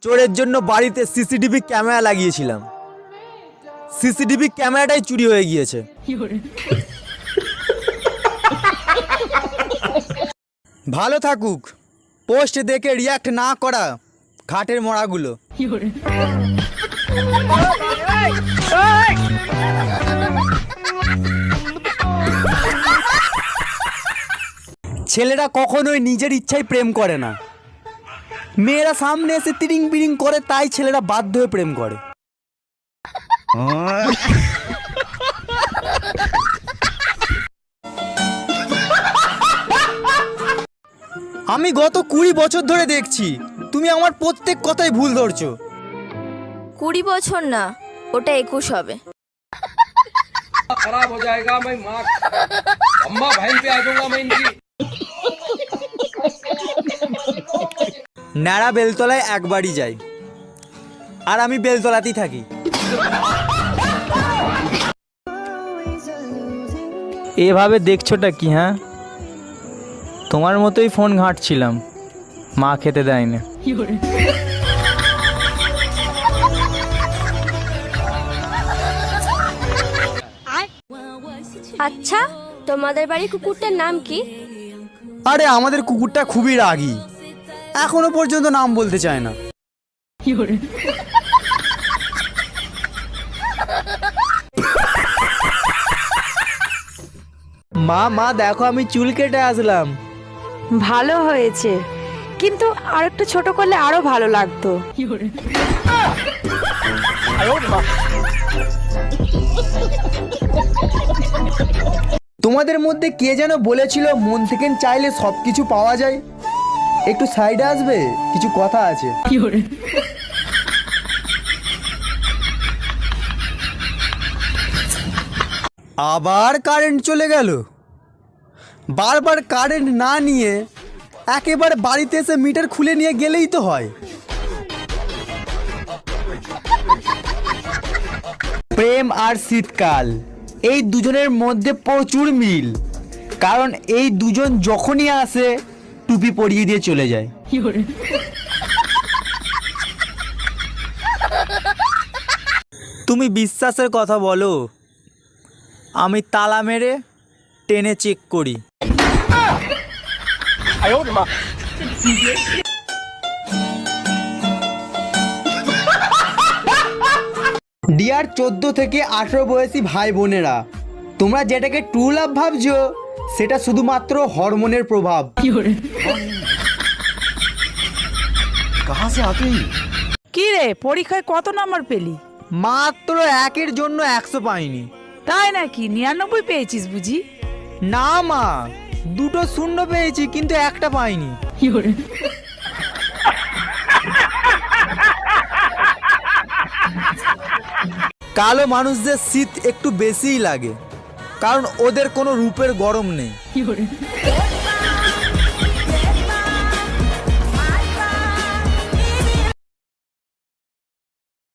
চোরের জন্য বাড়িতে সিসিটিভি ক্যামেরা লাগিয়েছিলাম, সিসিটিভি ক্যামেরাটাই চুরি হয়ে গিয়েছে। ভালো থাকুক পোস্ট দেখে রিয়াক্ট না করা ঘাটের মরাগুলো। ছেলেরা কখনোই নিজের ইচ্ছায় প্রেম করে না, মেয়েরা সামনে এসে তিরিং বিরিং করে, তাই ছেলেরা বাধ্য হয়ে প্রেম করে। আমি গত 20 বছর ধরে দেখছি তুমি আমার প্রত্যেক কথাই ভুল ধরছো। 20 বছর না, ওটা 21 হবে। खराब हो जाएगा मैं माँ अम्मा बहन पे आ जाऊंगा मैं इनकी। ন্যাড়া বেলতলায় একবারই যাই, আর আমি বেলতলাতেই থাকি। এভাবে দেখছোটা কি? হ্যাঁ, তোমার মতোই ফোন ঘাঁটছিলাম, মা খেতে দেয় না। আচ্ছা, তোমাদের বাড়ির কুকুরটার নাম কি? আরে আমাদের কুকুরটা খুবই রাগী, এখনো পর্যন্ত নাম বলতে চায় না। মা মা দেখো, আমি চুল কেটে আসলাম। ভালো হয়েছে, কিন্তু আর একটু ছোট করলে আরো ভালো লাগতো। তোমাদের মধ্যে কে যেন বলেছিল মন থেকে চাইলে সবকিছু পাওয়া যায়? একটু সাইডে আসবে, কিছু কথা আছে। আবার কারেন্ট চলে গেল। বারবার কারেন্ট না নিয়ে একেবারে বাড়িতে এসে মিটার খুলে নিয়ে গেলেই তো হয়। প্রেম আর শীতকাল, এই দুজনের মধ্যে প্রচুর মিল, কারণ এই দুজন যখনই আসে টুপি পরিয়ে দিয়ে চলে যায়। তুমি বিশ্বাসের কথা বলো, আমি তালা মেরে টেনে চেক করি। ডিয়ার 14 থেকে 18 বয়সী ভাই বোনেরা, তোমরা যেটাকে ট্রু লাভ ভাবছো সেটা শুধুমাত্র হরমোনের প্রভাব। কি রে, পরীক্ষায় কত নাম্বার পেলি? মাত্র 1-এর জন্য 100 পাইনি। তাই নাকি? 99 পেয়েছিস বুঝি? না মা, 2টো শূন্য পেয়েছি, কিন্তু 1টা পাইনি। কালো মানুষদের শীত একটু বেশিই লাগে, কারণ ওদের কোনো রূপের গরম নেই।